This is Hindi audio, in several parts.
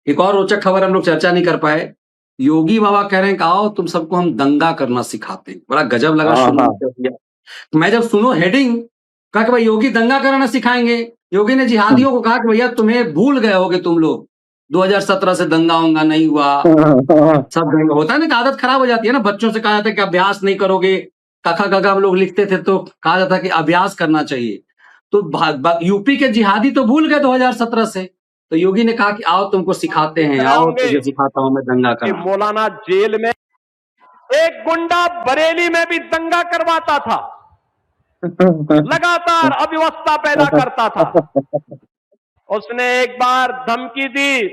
एक और रोचक खबर हम लोग चर्चा नहीं कर पाए। योगी बाबा कह रहे हैं कि आओ तुम सबको हम दंगा करना सिखाते हैं। बड़ा गजब लगा हाँ सुनने हाँ में। मैं जब सुनो हेडिंग, कहा कि भाई योगी दंगा करना सिखाएंगे। योगी ने जिहादियों को कहा कि भैया तुम्हें भूल गए होगे तुम लोग, 2017 से दंगा उंगा नहीं हुआ। सब दंगा होता है ना कि आदत खराब हो जाती है ना। बच्चों से कहा जाता है कि अभ्यास नहीं करोगे, कखा गगा हम लोग लिखते थे तो कहा जाता है कि अभ्यास करना चाहिए। तो यूपी के जिहादी तो भूल गए 2017 से। तो योगी ने कहा कि आओ तुमको सिखाते हैं, आओ होंगे तुझे सिखाता हूं मैं दंगा कि करना। मौलाना जेल में एक गुंडा बरेली में भी दंगा करवाता था, लगातार अव्यवस्था पैदा करता था। उसने एक बार धमकी दी,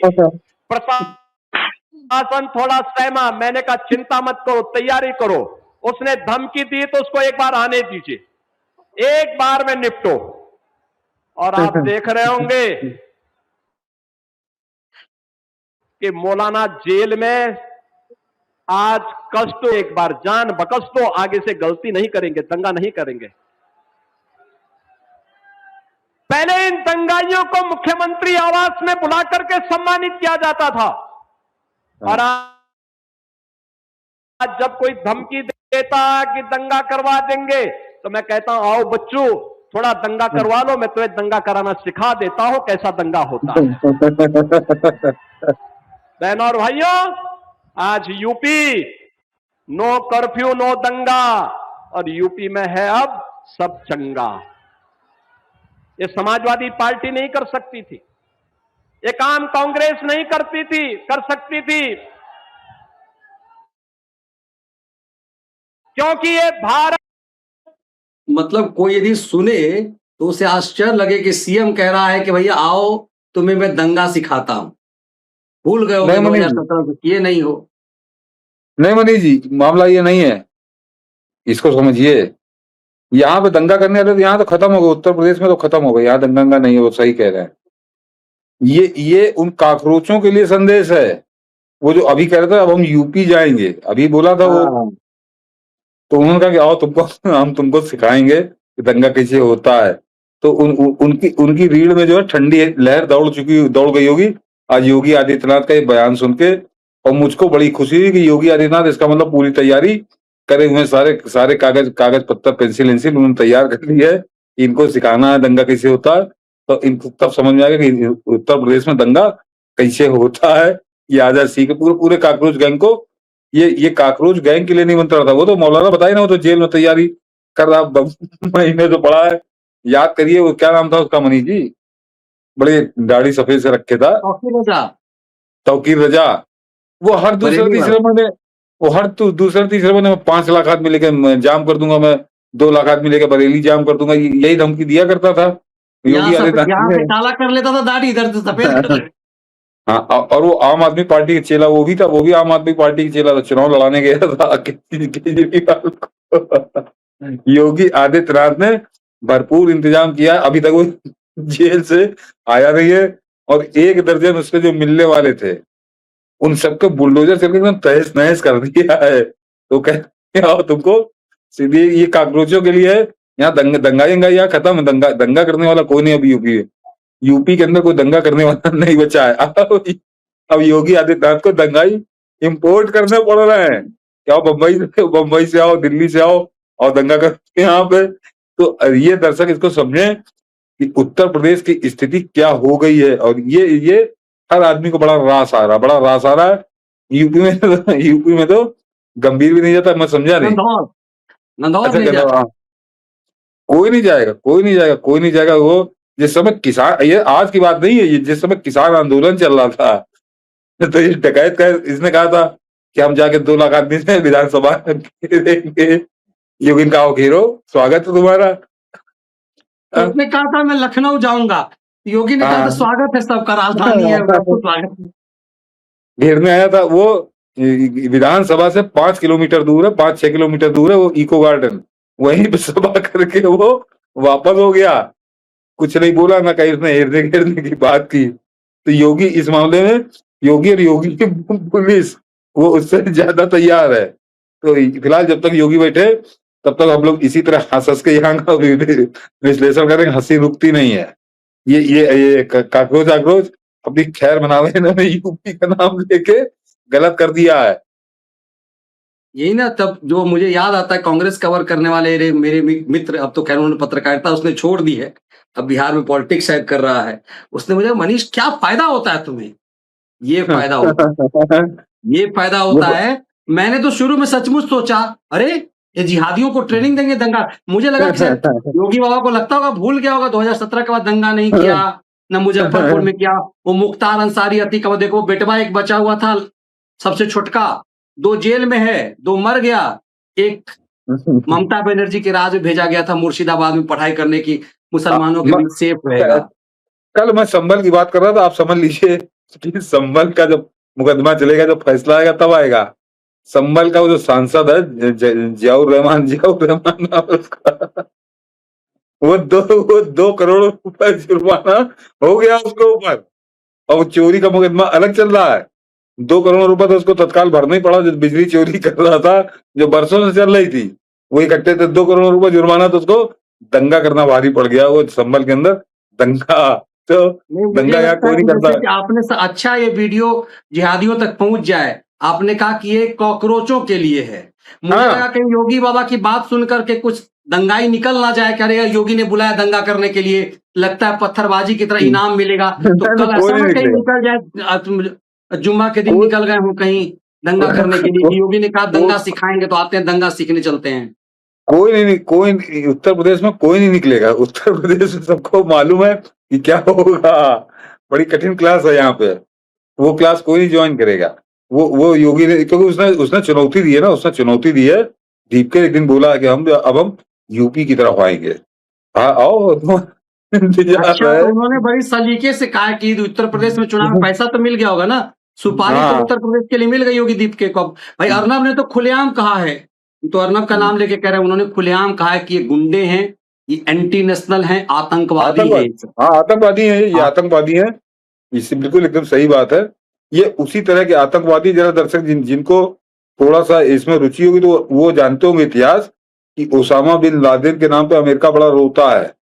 प्रशासन थोड़ा सहमा, मैंने कहा चिंता मत करो, तैयारी करो। उसने धमकी दी तो उसको एक बार आने दीजिए, एक बार में निपटो। और आप देख रहे होंगे कि मौलाना जेल में आज कष्ट, एक बार जान बकस तो आगे से गलती नहीं करेंगे, दंगा नहीं करेंगे। पहले इन दंगाइयों को मुख्यमंत्री आवास में बुला करके सम्मानित किया जाता था, और आज जब कोई धमकी देता कि दंगा करवा देंगे तो मैं कहता हूं आओ बच्चों थोड़ा दंगा करवा लो, मैं तुम्हें दंगा कराना सिखा देता हूं कैसा दंगा होता है। बहनों और भाइयों, आज यूपी नो कर्फ्यू नो दंगा, और यूपी में है अब सब चंगा। ये समाजवादी पार्टी नहीं कर सकती थी, ये काम कांग्रेस नहीं कर सकती थी, क्योंकि ये भारत। मतलब कोई यदि सुने तो उसे आश्चर्य लगे कि सीएम कह रहा है कि भैया आओ तुम्हें मैं दंगा सिखाता हूं। भूल गए हो 2017 से, ये नहीं हो। नहीं मनीष जी, मामला ये नहीं है, इसको समझिए। यहाँ पे दंगा करने वाले तो यहाँ तो खत्म हो गए, उत्तर प्रदेश में तो खत्म हो गए, यहाँ दंगा नहीं है, वो सही कह रहे हैं। ये उन काकरोचों के लिए संदेश है। वो जो अभी कह रहे थे अब हम यूपी जाएंगे, अभी बोला था वो, तो उन्होंने कहा कि आओ तुमको हम तुमको सिखाएंगे कि दंगा कैसे होता है। तो उनकी रीढ़ में जो है ठंडी लहर दौड़ गई होगी आज योगी आदित्यनाथ का ये बयान सुन के। और मुझको बड़ी खुशी हुई कि योगी आदित्यनाथ इसका मतलब पूरी तैयारी करे हुए, सारे कागज पत्तर पेंसिल उन्होंने तैयार कर ली है, इनको सिखाना है दंगा कैसे होता है। तो इनको तब समझ में आएगा कि उत्तर प्रदेश में दंगा कैसे होता है। ये आजाद सिंह के पूरे काकरोच गैंग को, ये काकरोच गैंग के लिए निमंत्रण था। वो तो मौलाना बताइए ना, वो तो जेल में तैयारी कर रहा महीने तो पड़ा है। याद करिए वो क्या नाम था उसका मनीष जी, बड़े दाढ़ी सफेद से रखे था, तौकीर रजा। वो हर दूसरे तीसरे महीने में 5 लाख आदमी लेके जाम कर दूंगा, मैं 2 लाख आदमी लेके बरेली जाम कर दूंगा, यही धमकी दिया करता था योगी आदित्यनाथ। काला कर लेता था दाढ़ी, इधर से सफेद कर। हाँ, और वो आम आदमी पार्टी का चेला वो भी था, वो भी आम आदमी पार्टी का चेला था, चुनाव लड़ाने गया था केजरीवाल को। योगी आदित्यनाथ ने भरपूर इंतजाम किया, अभी तक वो जेल से आया नहीं है। और 1 दर्जन उसके जो मिलने वाले थे उन सबको बुलडोजर से एकदम तहस नहस कर दिया है। तो कहते आओ तुमको सीधे, ये काकरोचों के लिए है। यहाँ दंगा यहाँ खत्म है, दंगा करने वाला कोई नहीं अभी यूपी के अंदर कोई दंगा करने वाला नहीं बचा है। अब योगी आदित्यनाथ को दंगाई इंपोर्ट करने पड़ रहे हैं, क्या बंबई से आओ, दिल्ली से आओ और दंगा कर यहाँ पे। तो ये दर्शक इसको समझे कि उत्तर प्रदेश की स्थिति क्या हो गई है। और ये हर आदमी को बड़ा रास आ रहा है। यूपी में तो गंभीर भी नहीं जाता, मैं समझा नहीं। अच्छा, कोई नहीं जाएगा। वो जिस समय किसान, ये आज की बात नहीं है, ये जिस समय किसान आंदोलन चल रहा था तो इस डकैत का इसने कहा था कि हम जाके 2 लाख आदमी से विधानसभा घेरेंगे। योगी ने कहा घेरो, स्वागत है तुम्हारा। तो उसने कहा था मैं लखनऊ जाऊंगा, योगी ने कहा था स्वागत है सबका, राजधानी है स्वागत। घेरने आया था वो, विधानसभा से 5 किलोमीटर दूर है, 5-6 किलोमीटर दूर है वो इको गार्डन, वहीं पे सभा करके वो वापस हो गया। कुछ नहीं बोला ना, कहीं उसने घेरने की बात की। तो योगी इस मामले में, योगी और योगी की पुलिस वो उससे ज्यादा तैयार है। तो फिलहाल जब तक योगी बैठे तब तक हम लोग इसी तरह हंस के यहाँ का विश्लेषण करेंगे, हंसी रुकती नहीं है। ये काकरोच अपनी खैर मनावे इन्होंने यूपी का नाम लेके गलत कर दिया है। यही ना, तब जो मुझे याद आता है कांग्रेस कवर करने वाले मेरे मित्र, अब तो खैर उन्होंने पत्रकारिता उसने छोड़ दी है, अब बिहार में पॉलिटिक्स शायद कर रहा है। उसने मुझे, मनीष क्या फायदा होता है तुम्हें? ये फायदा होता है, ये फायदा होता है। मैंने तो शुरू में सचमुच सोचा, अरे ये जिहादियों को ट्रेनिंग देंगे दंगा। मुझे लगा कि शायद योगी बाबा को लगता होगा, भूल गया होगा 2017 के बाद दंगा नहीं किया, न मुजफ्फरपुर में किया। वो मुख्तार अंसारी, अतीक, अब देखो बेटवा एक बचा हुआ था सबसे छोटका, 2 जेल में है, 2 मर गया, एक ममता बनर्जी के राज में भेजा गया था मुर्शिदाबाद में पढ़ाई करने की, मुसलमानों के बीच सेफ रहेगा। कल मैं संभल की बात कर रहा था, आप समझ लीजिए कि संभल का जब मुकदमा चलेगा, जब फैसला आएगा तब आएगा। संभल का वो जो सांसद है जियाउर रहमान नाम है उसका, वो 2 करोड़ रुपए जुर्माना हो गया उसके ऊपर, और चोरी का मुकदमा अलग चल रहा है। 2 करोड़ रुपए तो उसको तत्काल भरना ही पड़ा, जो बिजली चोरी कर रहा था, जो बरसों से चल रही थी, वो इकट्ठे थे। 2 करोड़ रुपए जुर्माना, तो उसको दंगा करना भारी पड़ गया। वो संभल के अंदर दंगा, तो दंगा यहाँ कोई नहीं करता। आपने अच्छा ये वीडियो जिहादियों तक पहुंच जाए, आपने कहा कि ये कॉकरोचों के लिए है। मुझे लगा कहीं योगी बाबा की बात सुनकर के कुछ दंगाई निकल ना जाए, कह रहे योगी ने बुलाया दंगा करने के लिए, लगता है पत्थरबाजी की तरह इनाम मिलेगा। तो कल ऐसा ना कहीं निकल जाए, जुम्मा के दिन निकल गए हो कहीं दंगा करने के लिए, योगी ने कहा दंगा सिखाएंगे, तो आते हैं दंगा सीखने चलते हैं। कोई नहीं, उत्तर प्रदेश में कोई नहीं निकलेगा। उत्तर प्रदेश में सबको मालूम है कि क्या होगा। बड़ी कठिन क्लास है यहाँ पे, वो क्लास कोई नहीं ज्वाइन करेगा। वो योगी ने, क्योंकि उसने चुनौती दी है ना, उसने चुनौती दी है। दीप के एक दिन बोला कि हम यूपी की तरफ आएंगे। हाँ आओ। अच्छा, उन्होंने बड़ी सलीके से कहा कि उत्तर प्रदेश में चुनाव में पैसा तो मिल गया होगा ना, सुपारी तो उत्तर प्रदेश के लिए मिल गई होगी दीप के को। भाई अर्नब ने तो खुलेआम कहा है, तो अर्नब का नाम लेके कह रहे हैं, उन्होंने खुलेआम कहा है कि ये गुंडे हैं, ये एंटी नेशनल हैं, आतंकवादी है। हाँ आतंकवादी है, ये आतंकवादी है। इससे बिल्कुल एकदम सही बात है। ये उसी तरह के आतंकवादी, जरा दर्शक जिनको थोड़ा सा इसमें रुचि होगी तो वो जानते होंगे इतिहास, कि ओसामा बिन लादेन के नाम पे अमेरिका बड़ा रोता है।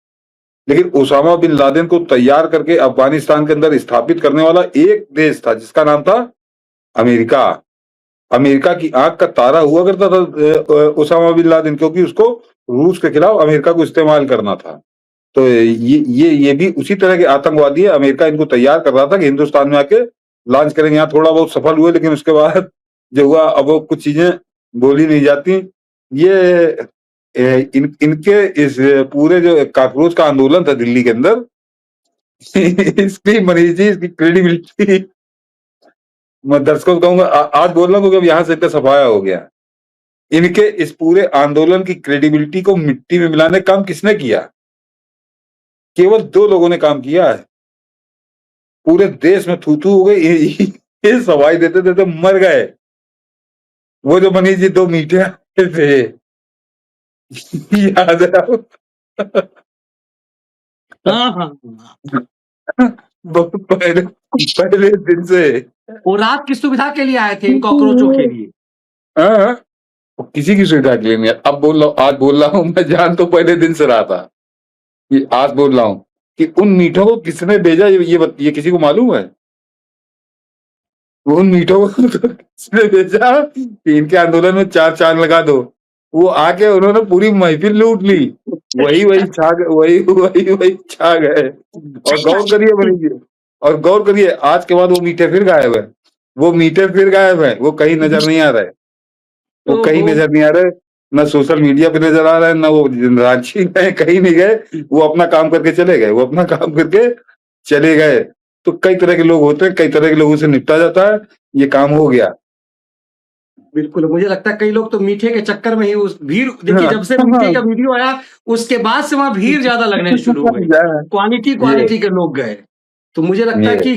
लेकिन ओसामा बिन लादेन को तैयार करके अफगानिस्तान के अंदर स्थापित करने वाला एक देश था जिसका नाम था अमेरिका। अमेरिका की आंख का तारा हुआ करता था ओसामा बिन लादेन, क्योंकि उसको रूस के खिलाफ अमेरिका को इस्तेमाल करना था। तो ये भी उसी तरह के आतंकवादी है। अमेरिका इनको तैयार कर रहा था कि हिंदुस्तान में आके लॉन्च करेंगे। यहाँ थोड़ा बहुत सफल हुए, लेकिन उसके बाद जो हुआ, अब वो कुछ चीजें बोली नहीं जाती। ये इनके इस पूरे जो कॉकरोच का आंदोलन था दिल्ली के अंदर, इसकी मनीष जी, इसकी क्रेडिबिलिटी मैं दर्शकों को कहूंगा, आज बोल रहा हूँ क्योंकि अब यहाँ से इतना सफाया हो गया। इनके इस पूरे आंदोलन की क्रेडिबिलिटी को मिट्टी में मिलाने का काम किसने किया? केवल 2 लोगों ने काम किया है। पूरे देश में थू-थू हो गई, ये सफाई देते देते मर गए। वो जो मनीष जी 2 मीठे थे, याद है आपको? बहुत पहले दिन से वो रात की सुविधा के लिए आए थे, इन कॉकरोचों के लिए। किसी की सुविधा के लिए नहीं। अब बोल रहा हूँ, आज बोल रहा हूँ, मैं जान तो पहले दिन से रहा था। ये आज बोल रहा हूँ कि उन मीठों को किसने भेजा, ये किसी को मालूम है? उन मीठों को तो किसने भेजा कि इनके आंदोलन में 4 चांद लगा दो। वो आके उन्होंने पूरी महफिल लूट ली। वही छा गए, वही छा गए। और गौर करिए मनीष जी, और गौर करिए, आज के बाद वो मीठे फिर गायब है। वो मीठे फिर गायब है, वो कहीं नजर नहीं आ रहे। वो कहीं नजर नहीं आ रहे, ना सोशल मीडिया पे नजर आ रहा है, ना वो रांची में, कहीं नहीं गए। वो अपना काम करके चले गए, वो अपना काम करके चले गए। तो कई तरह के लोग होते हैं, कई तरह के लोगों से निपटा जाता है। ये काम हो गया। बिल्कुल, मुझे लगता है कई लोग तो मीठे के चक्कर में ही उस भीड़, देखिए जब से मीठे का वीडियो आया उसके बाद से वहां भीड़ ज्यादा लगने शुरू हो गई, क्वालिटी के लोग गए। तो मुझे लगता है कि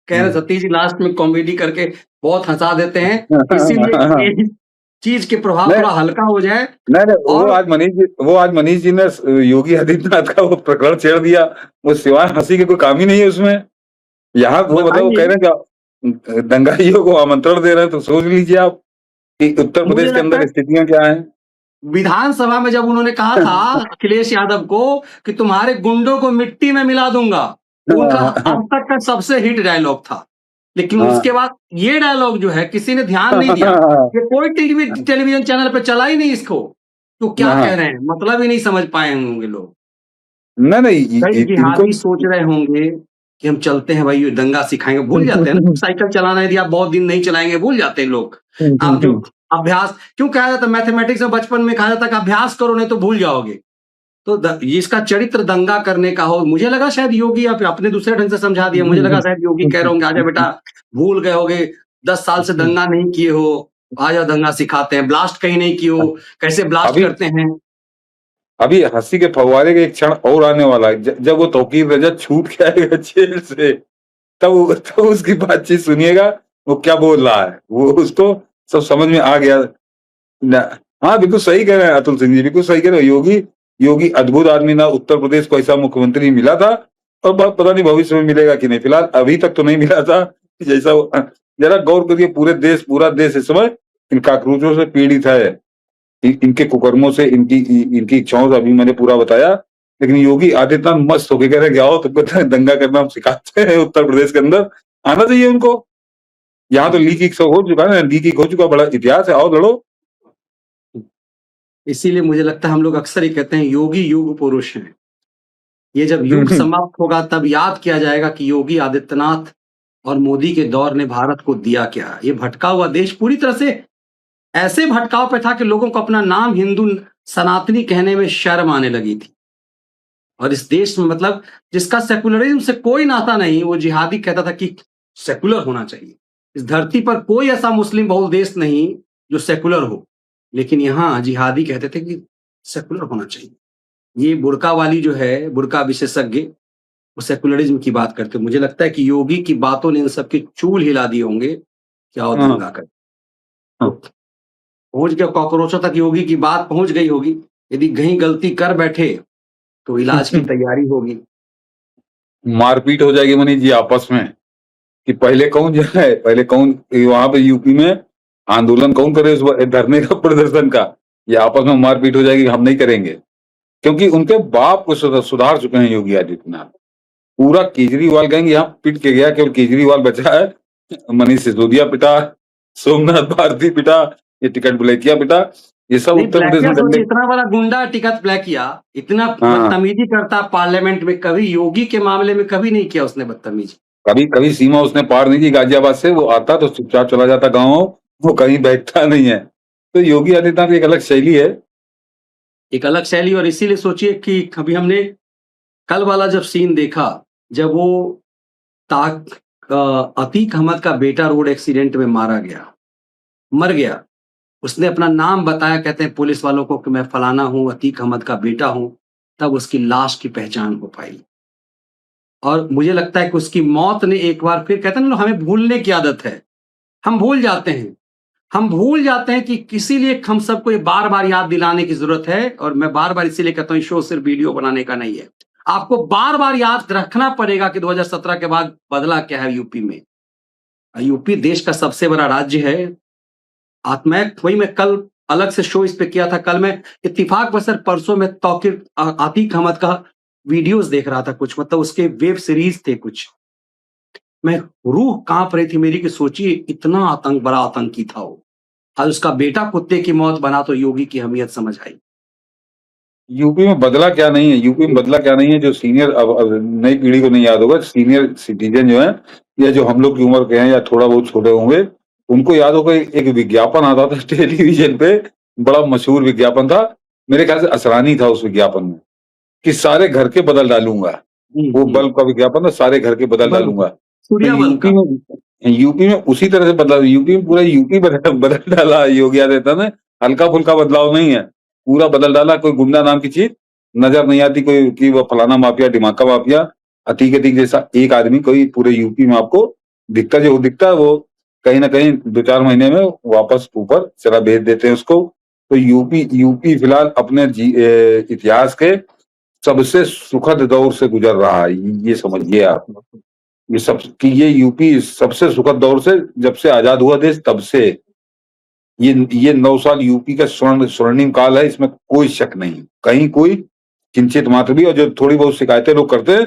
कह रहे सतीश जी लास्ट में कॉमेडी करके बहुत हंसा देते हैं, इसीलिए चीज के प्रभाव थोड़ा हल्का हो जाए। नहीं, वो आज मनीष जी ने योगी आदित्यनाथ का वो प्रकरण छेड़ दिया। वो सिवाय हंसी के कोई काम ही नहीं है उसमें। यहाँ वो बताओ, कह रहे हैं दंगाइयों को आमंत्रण दे रहे हैं, तो सोच लीजिए आप कि उत्तर प्रदेश के अंदर स्थितियां क्या हैं। विधानसभा में जब उन्होंने कहा था अखिलेश यादव को कि तुम्हारे गुंडों को मिट्टी में मिला दूंगा, उनका अब तक का सबसे हिट डायलॉग था। लेकिन हाँ। उसके बाद ये डायलॉग जो है किसी ने ध्यान नहीं दिया, ये कोई टेलीविजन चैनल पे चला ही नहीं इसको, तो क्या हाँ। कह रहे हैं, मतलब ही नहीं समझ पाए होंगे लोग। नहीं कई इनको जिहादी सोच रहे होंगे कि हम चलते हैं भाई, ये दंगा सिखाएंगे, भूल जाते हैं ना साइकिल चलाना यदि आप बहुत दिन नहीं चलाएंगे भूल जाते हैं लोग। आप जो अभ्यास क्यों कहा जाता है, मैथमेटिक्स में बचपन में कहा जाता है कि अभ्यास करो नहीं तो भूल जाओगे। तो इसका चरित्र दंगा करने का हो, मुझे लगा शायद योगी आप अपने दूसरे ढंग से समझा दिया, मुझे लगा शायद योगी कह रहे होंगे आजा बेटा भूल गए होगे, 10 साल से दंगा नहीं किए हो, आजा दंगा सिखाते हैं, ब्लास्ट कहीं नहीं किए हो, कैसे ब्लास्ट अभी करते हैं। अभी हंसी के फव्वारे का एक क्षण और आने वाला है, जब वो तौकीर रजत छूट के आएगा जेल से, तब उसकी बातचीत सुनिएगा, वो क्या बोल रहा है, वो उसको सब समझ में आ गया। हाँ बिल्कुल सही कह रहे हैं अतुल सिंह जी, बिल्कुल सही कह रहे हैं। योगी अद्भुत आदमी ना, उत्तर प्रदेश को ऐसा मुख्यमंत्री मिला था, और पता नहीं भविष्य में मिलेगा कि नहीं, फिलहाल अभी तक तो नहीं मिला था जैसा जरा गौर करिए, पूरा देश इस समय इन काकरोचों से पीड़ित है, इनके कुकर्मों से, इनकी इच्छाओं से अभी मैंने पूरा बताया। लेकिन योगी आदित्यनाथ मस्त होके कह रहे आओ तुमको दंगा करना हम सिखाते हैं उत्तर प्रदेश के अंदर, आना चाहिए उनको। यहाँ तो लीक हो चुका है, लीक हो चुका, बड़ा इतिहास है, आओ लड़ो। इसीलिए मुझे लगता है हम लोग अक्सर ही कहते हैं योगी युग पुरुष हैं। ये जब युग समाप्त होगा तब याद किया जाएगा कि योगी आदित्यनाथ और मोदी के दौर ने भारत को दिया क्या। ये भटका हुआ देश पूरी तरह से ऐसे भटकाव पे था कि लोगों को अपना नाम हिंदू सनातनी कहने में शर्म आने लगी थी। और इस देश में मतलब जिसका सेकुलरिज्म से कोई नाता नहीं, वो जिहादी कहता था कि सेकुलर होना चाहिए। इस धरती पर कोई ऐसा मुस्लिम बहुल देश नहीं जो सेकुलर हो, लेकिन यहाँ जिहादी कहते थे कि सेकुलर होना चाहिए। ये बुर्का वाली जो है, बुर्का विशेषज्ञ, वो सेकुलरिज्म की बात करते। मुझे लगता है कि योगी की बातों ने इन सबके चूल हिला दिए होंगे, क्या और दंगा कर पहुंच गया कॉकरोचों तक, योगी की बात पहुंच गई होगी। यदि कहीं गलती कर बैठे तो इलाज की तैयारी होगी। मारपीट हो जाएगी मनीष जी आपस में, कि पहले कौन जाए, पहले कौन वहां पे यूपी में आंदोलन कौन करे, उस धरने का प्रदर्शन का, ये आपस में मारपीट हो जाएगी, हम नहीं करेंगे। क्योंकि उनके बाप को सुधार चुके हैं योगी आदित्यनाथ। पूरा केजरीवाल गैंग यहाँ पिट के गया, केवल केजरीवाल बचा है, मनीष सिसोदिया पिटा, सोमनाथ भारती पिटा, ये टिकट बुलेटिया पिटा, ये सब नहीं, उत्तर प्रदेश में सोचिए इतना बड़ा गुंडा टिकट ब्लैकिया इतना बदतमीजी करता पार्लियामेंट में, कभी योगी के मामले में कभी नहीं किया उसने बदतमीजी। कभी सीमा उसने पार नहीं की गाजियाबाद से, वो आता तो चुपचाप चला जाता गाँव, वो कहीं बैठता नहीं है। तो योगी आदित्यनाथ की एक अलग शैली है, एक अलग शैली। और इसीलिए सोचिए कि कभी हमने कल वाला जब सीन देखा, जब वो अतीक अहमद का बेटा रोड एक्सीडेंट में मर गया, उसने अपना नाम बताया, कहते हैं पुलिस वालों को कि मैं फलाना हूं, अतीक अहमद का बेटा हूं, तब उसकी लाश की पहचान हो पाई। और मुझे लगता है कि उसकी मौत ने एक बार फिर, कहते हैं ना हमें भूलने की आदत है, हम भूल जाते हैं कि किसी लिए हम सबको ये बार बार याद दिलाने की जरूरत है। और मैं बार बार इसीलिए कहता हूँ शो सिर्फ वीडियो बनाने का नहीं है, आपको बार बार याद रखना पड़ेगा कि 2017 के बाद बदला क्या है यूपी में। यूपी देश का सबसे बड़ा राज्य है। वही मैं कल अलग से शो इस पे किया था, कल मैं इत्तिफाक बसर परसों में तौकीर आतिक अहमद का वीडियोस देख रहा था, कुछ मतलब उसके वेब सीरीज थे कुछ, मैं रूह कांप रही थी मेरी कि सोचिए इतना आतंक, बड़ा आतंकी था वो, आज उसका बेटा कुत्ते की मौत बना, तो योगी की अहमियत समझ आई। यूपी में बदला क्या नहीं है, यूपी में बदला क्या नहीं है, जो सीनियर अब नई पीढ़ी को नहीं याद होगा, सीनियर सिटीजन जो है या जो हम लोग की उम्र के हैं या थोड़ा बहुत छोटे होंगे, उनको याद होगा एक विज्ञापन आता था टेलीविजन पे, बड़ा मशहूर विज्ञापन था, मेरे ख्याल से असरानी था उस विज्ञापन में, कि सारे घर के बदल डालूंगा, वो बल्ब का विज्ञापन था, सारे घर के बदल डालूंगा। तो यूपी में उसी तरह से बदलाव, यूपी में पूरा यूपी बदल डाला योगी आदित्यनाथ ने, हल्का फुल्का बदलाव नहीं है, पूरा बदल डाला। कोई गुंडा नाम की चीज नजर नहीं आती, कोई कि वो फलाना माफिया, दिमाग माफिया, अतीक जैसा एक आदमी कोई पूरे यूपी में आपको दिखता, जो दिखता है वो कहीं ना कहीं 2-4 महीने में वापस ऊपर चला भेज देते हैं उसको। तो यूपी फिलहाल अपने इतिहास के सबसे सुखद दौर से गुजर रहा है, ये समझिए आप। ये यूपी सबसे सुखद दौर से, जब से आजाद हुआ देश तब से, ये 9 साल यूपी का स्वर्णिम काल है, इसमें कोई शक नहीं, कहीं कोई किंचित मात्र भी। और जो थोड़ी बहुत शिकायतें लोग करते हैं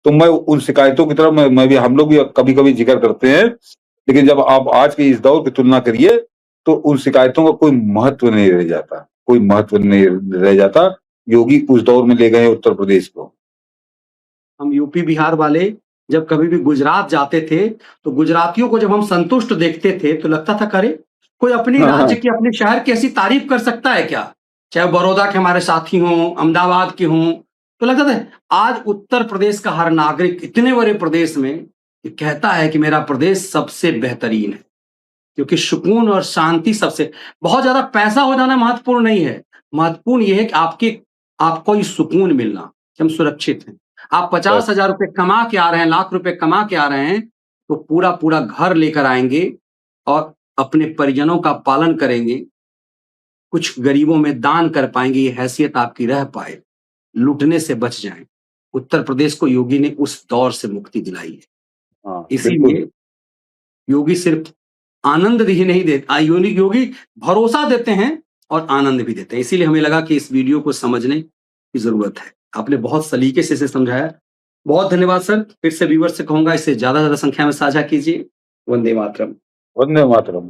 तो मैं उन शिकायतों की तरफ मैं भी, हम लोग भी कभी कभी जिक्र करते हैं, लेकिन जब आप आज के इस दौर की तुलना करिए तो उन शिकायतों का कोई महत्व नहीं रह जाता, कोई महत्व नहीं रह जाता। योगी उस दौर में ले गए उत्तर प्रदेश को। हम यूपी बिहार वाले जब कभी भी गुजरात जाते थे तो गुजरातियों को जब हम संतुष्ट देखते थे तो लगता था करे कोई अपनी हाँ, राज्य हाँ। की, अपने शहर की ऐसी तारीफ कर सकता है क्या, चाहे बड़ौदा के हमारे साथी हों, अहमदाबाद के हों। तो लगता था आज उत्तर प्रदेश का हर नागरिक इतने बड़े प्रदेश में ये कहता है कि मेरा प्रदेश सबसे बेहतरीन है, क्योंकि सुकून और शांति सबसे, बहुत ज्यादा पैसा हो जाना महत्वपूर्ण नहीं है, महत्वपूर्ण यह है कि आपको ये सुकून मिलना कि हम सुरक्षित हैं। आप 50,000 रुपए कमा के आ रहे हैं, लाख रुपए कमा के आ रहे हैं, तो पूरा पूरा घर लेकर आएंगे और अपने परिजनों का पालन करेंगे, कुछ गरीबों में दान कर पाएंगे, ये हैसियत आपकी रह पाए, लूटने से बच जाएं। उत्तर प्रदेश को योगी ने उस दौर से मुक्ति दिलाई है। हाँ, इसीलिए योगी सिर्फ आनंद ही नहीं देता, योगी भरोसा देते हैं और आनंद भी देते हैं। इसीलिए हमें लगा कि इस वीडियो को समझने की जरूरत है। आपने बहुत सलीके से इसे समझाया, बहुत धन्यवाद सर। फिर से व्यूअर्स से कहूंगा इसे ज्यादा संख्या में साझा कीजिए। वंदे मातरम। वंदे मातरम।